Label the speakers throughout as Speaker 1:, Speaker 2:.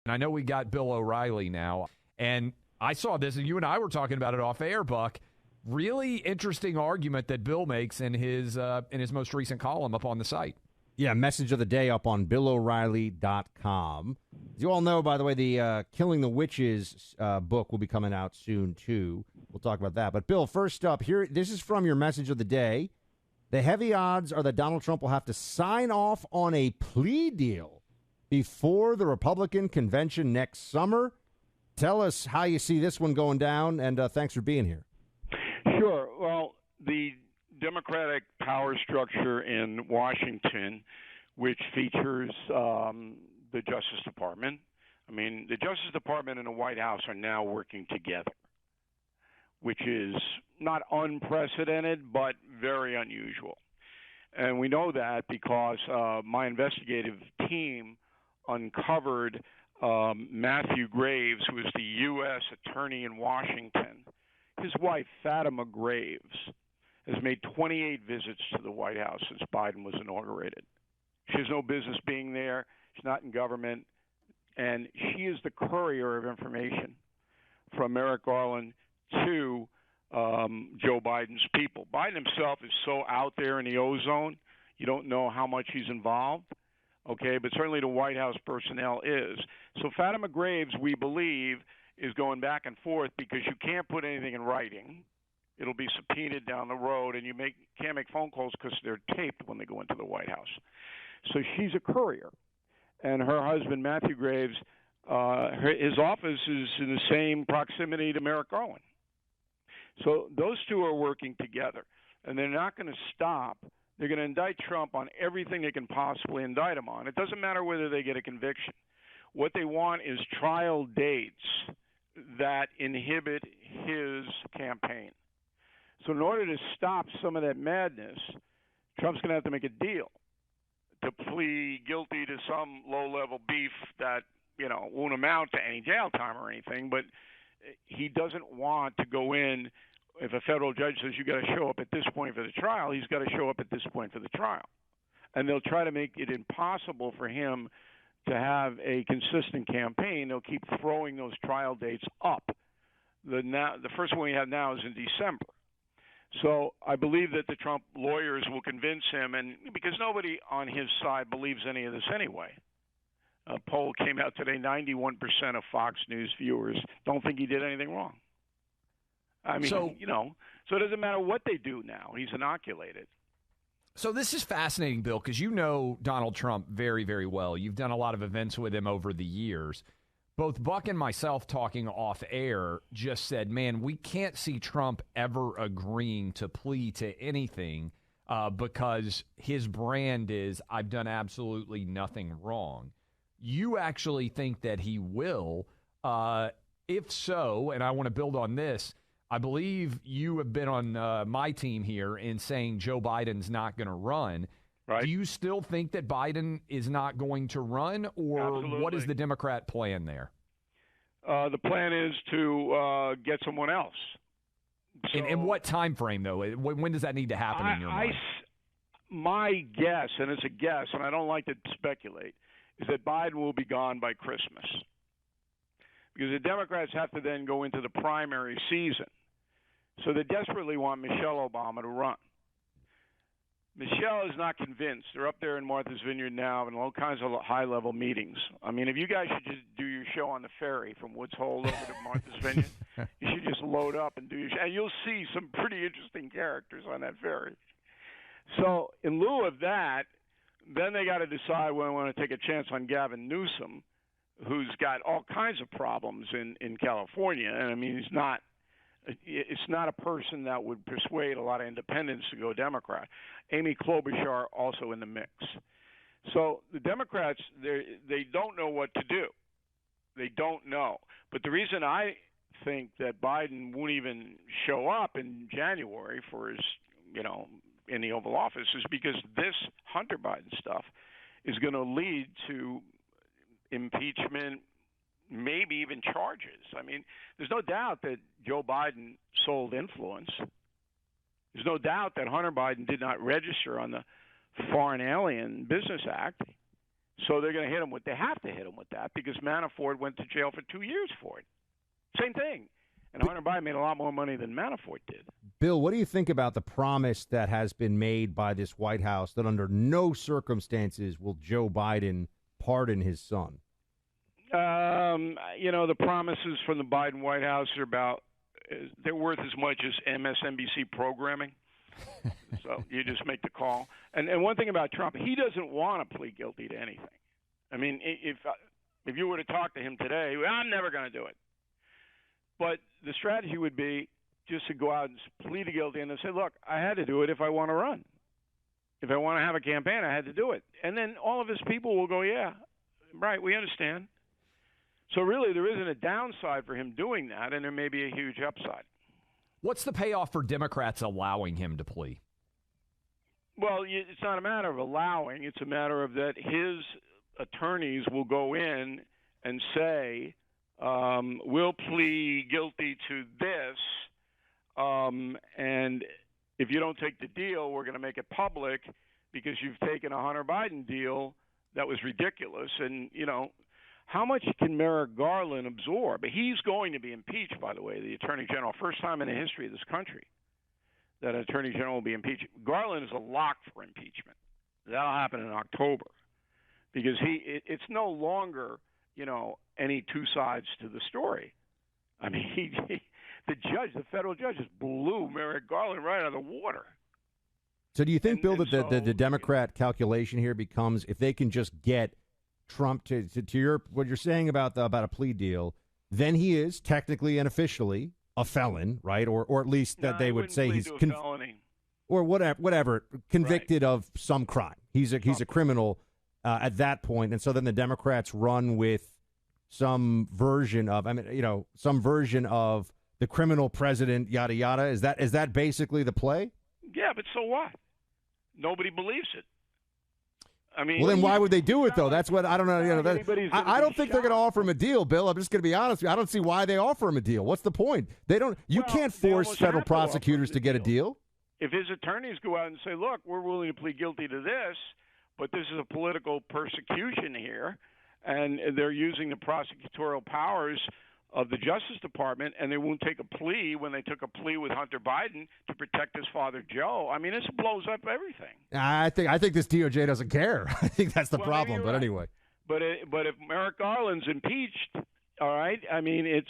Speaker 1: And I know we got Bill O'Reilly now, and I saw this, and you and I were talking about it off air, Buck. Really interesting argument that Bill makes in his most recent column up on the site.
Speaker 2: Yeah, message of the day up on BillO'Reilly.com. As you all know, by the way, the Killing the Witches book will be coming out soon, too. We'll talk about that. But, Bill, first up, here, this is from your message of the day. The heavy odds are that Donald Trump will have to sign off on a plea deal before the Republican convention next summer. Tell us how you see this one going down, and thanks for being here.
Speaker 3: Sure. Well, the Democratic power structure in Washington, which features the Justice Department. I mean, the Justice Department and the White House are now working together, which is not unprecedented, but very unusual. And we know that because my investigative team uncovered Matthew Graves, who is the U.S. Attorney in Washington. His wife, Fatima Graves, has made 28 visits to the White House since Biden was inaugurated. She has no business being there. She's not in government. And she is the courier of information from Merrick Garland to Joe Biden's people. Biden himself is so out there in the ozone, you don't know how much he's involved, okay? But certainly the White House personnel is. So Fatima Graves, we believe, is going back and forth because you can't put anything in writing. It'll be subpoenaed down the road, and you can't make phone calls because they're taped when they go into the White House. So she's a courier. And her husband, Matthew Graves, his office is in the same proximity to Merrick Garland. So those two are working together, and they're not going to stop. They're going to indict Trump on everything they can possibly indict him on. It doesn't matter whether they get a conviction. What they want is trial dates that inhibit his campaign. So in order to stop some of that madness, Trump's going to have to make a deal to plead guilty to some low-level beef that, won't amount to any jail time or anything, but he doesn't want to go in. If a federal judge says you got to show up at this point for the trial, he's got to show up at this point for the trial. And they'll try to make it impossible for him to have a consistent campaign. They'll keep throwing those trial dates up. The first one we have now is in December. So I believe that the Trump lawyers will convince him, and because nobody on his side believes any of this anyway. A poll came out today, 91% of Fox News viewers don't think he did anything wrong. I mean, so it doesn't matter what they do now. He's inoculated.
Speaker 1: So this is fascinating, Bill, because you know Donald Trump very, very well. You've done a lot of events with him over the years. Both Buck and myself talking off air just said, man, we can't see Trump ever agreeing to plea to anything because his brand is, I've done absolutely nothing wrong. You actually think that he will. If so, and I want to build on this, I believe you have been on my team here in saying Joe Biden's not going to run.
Speaker 3: Right.
Speaker 1: Do you still think that Biden is not going to run, or
Speaker 3: Absolutely.
Speaker 1: What is the Democrat plan there?
Speaker 3: The plan is to get someone else. So,
Speaker 1: in what time frame, though? When does that need to happen in your mind?
Speaker 3: My guess, and it's a guess, and I don't like to speculate, is that Biden will be gone by Christmas. Because the Democrats have to then go into the primary season. So they desperately want Michelle Obama to run. Michelle is not convinced. They're up there in Martha's Vineyard now in all kinds of high-level meetings. I mean, if you guys should just do your show on the ferry from Woods Hole over to Martha's Vineyard, you should just load up and do your show. And you'll see some pretty interesting characters on that ferry. So in lieu of that, then they got to decide whether they want to take a chance on Gavin Newsom, who's got all kinds of problems in California. And, I mean, it's not a person that would persuade a lot of independents to go Democrat. Amy Klobuchar also in the mix. So the Democrats, they don't know what to do. They don't know. But the reason I think that Biden won't even show up in January for his, in the Oval Office is because this Hunter Biden stuff is going to lead to impeachment, maybe even charges. I mean, there's no doubt that Joe Biden sold influence. There's no doubt that Hunter Biden did not register on the Foreign Alien Business Act. So they're going to hit him with. They have to hit him with that because Manafort went to jail for 2 years for it. Same thing. And Hunter Biden made a lot more money than Manafort did.
Speaker 2: Bill, what do you think about the promise that has been made by this White House that under no circumstances will Joe Biden pardon his son?
Speaker 3: The promises from the Biden White House are they're worth as much as MSNBC programming. So you just make the call. And one thing about Trump, he doesn't want to plead guilty to anything. I mean, if you were to talk to him today, I'm never going to do it. But the strategy would be just to go out and plead guilty and say, look, I had to do it if I want to run. If I want to have a campaign, I had to do it. And then all of his people will go, yeah, right, we understand. So really there isn't a downside for him doing that, and there may be a huge upside.
Speaker 1: What's the payoff for Democrats allowing him to plea?
Speaker 3: Well, it's not a matter of allowing. It's a matter of that his attorneys will go in and say, we'll plead guilty to this, and if you don't take the deal, we're going to make it public because you've taken a Hunter Biden deal that was ridiculous. And, how much can Merrick Garland absorb? He's going to be impeached, by the way, the Attorney General. First time in the history of this country that an Attorney General will be impeached. Garland is a lock for impeachment. That'll happen in October because it's no longer, any two sides to the story. I mean, the federal judge, just blew Merrick Garland right out of the water.
Speaker 2: So do you think, Bill, that the Democrat calculation here becomes if they can just get Trump to what you're saying about a plea deal, then he is technically and officially a felon, right? Or at least that they would say he's
Speaker 3: felony.
Speaker 2: Or whatever, convicted of some crime. He's a criminal at that point, and so then the Democrats run with some version of the criminal president, yada yada. Is that basically the play?
Speaker 3: Yeah, but so what? Nobody believes it. I mean,
Speaker 2: well, then why would they do it, though? That's what I don't know. I don't think they're going to offer him a deal, Bill. I'm just going to be honest with you. I don't see why they offer him a deal. What's the point? They don't. You can't force federal prosecutors to get a deal.
Speaker 3: If his attorneys go out and say, look, we're willing to plead guilty to this, but this is a political persecution here, and they're using the prosecutorial powers of the Justice Department, and they won't take a plea when they took a plea with Hunter Biden to protect his father, Joe. I mean, this blows up everything.
Speaker 2: I think this DOJ doesn't care. I think that's the problem. But
Speaker 3: right.
Speaker 2: Anyway.
Speaker 3: But if Merrick Garland's impeached, all right, I mean,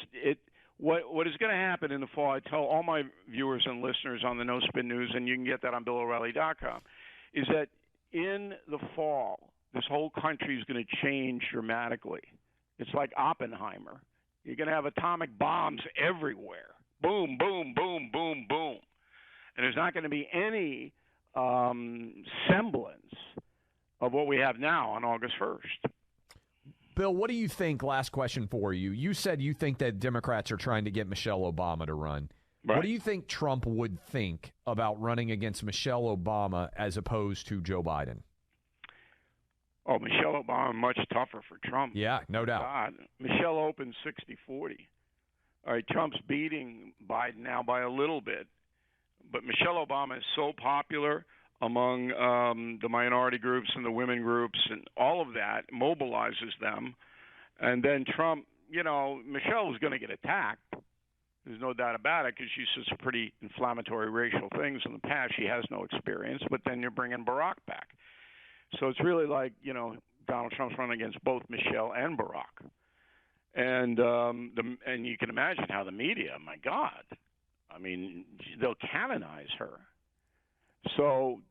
Speaker 3: what is going to happen in the fall, I tell all my viewers and listeners on the No Spin News, and you can get that on BillO'Reilly.com, is that in the fall, this whole country is going to change dramatically. It's like Oppenheimer. You're going to have atomic bombs everywhere. Boom, boom, boom, boom, boom. And there's not going to be any semblance of what we have now on August 1st.
Speaker 1: Bill, what do you think, last question for you? You said you think that Democrats are trying to get Michelle Obama to run.
Speaker 3: Right.
Speaker 1: What do you think Trump would think about running against Michelle Obama as opposed to Joe Biden?
Speaker 3: Oh, Michelle Obama, much tougher for Trump.
Speaker 1: Yeah, no doubt.
Speaker 3: God. Michelle opened 60-40. All right, Trump's beating Biden now by a little bit. But Michelle Obama is so popular among the minority groups and the women groups, and all of that mobilizes them. And then Trump, Michelle is going to get attacked. There's no doubt about it because she says some pretty inflammatory racial things in the past. She has no experience. But then you're bringing Barack back. So it's really like, Donald Trump's running against both Michelle and Barack. And and you can imagine how the media, my God, I mean, they'll canonize her. So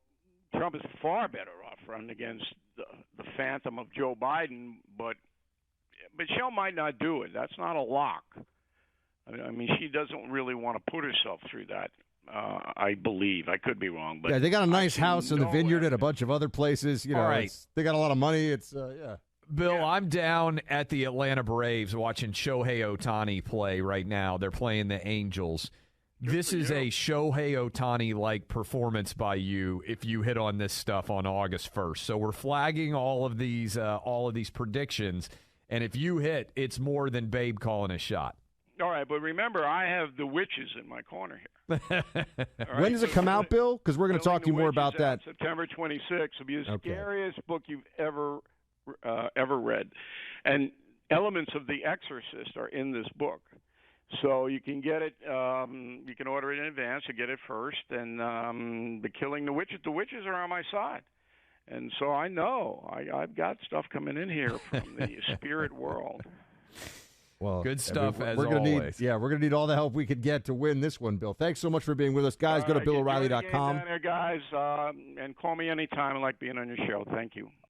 Speaker 3: Trump is far better off running against the phantom of Joe Biden, but Michelle might not do it. That's not a lock. I mean, she doesn't really want to put herself through that. I believe. I could be wrong, but
Speaker 2: yeah, they got a nice house in the vineyard and a bunch of other places.
Speaker 1: All right.
Speaker 2: They got a lot of money. It's yeah.
Speaker 1: Bill, yeah. I'm down at the Atlanta Braves watching Shohei Ohtani play right now. They're playing the Angels. This is a Shohei Ohtani-like performance by you if you hit on this stuff on August 1st. So we're flagging all of these predictions, and if you hit, it's more than Babe calling a shot.
Speaker 3: All right, but remember, I have the witches in my corner here.
Speaker 2: Right? When does it come out, Bill? Because we're going to talk to you more about that.
Speaker 3: September 26th. It'll be the scariest book you've ever ever read, and elements of The Exorcist are in this book. So you can get it. You can order it in advance or get it first. And the Killing the Witches. The witches are on my side, and so I know I've got stuff coming in here from the spirit world.
Speaker 2: Well,
Speaker 1: good stuff as
Speaker 2: we're gonna
Speaker 1: always.
Speaker 2: we're going to need all the help we could get to win this one, Bill. Thanks so much for being with us, guys. Go to BillO'Reilly.com.
Speaker 3: Down there, guys, and call me anytime. I like being on your show. Thank you.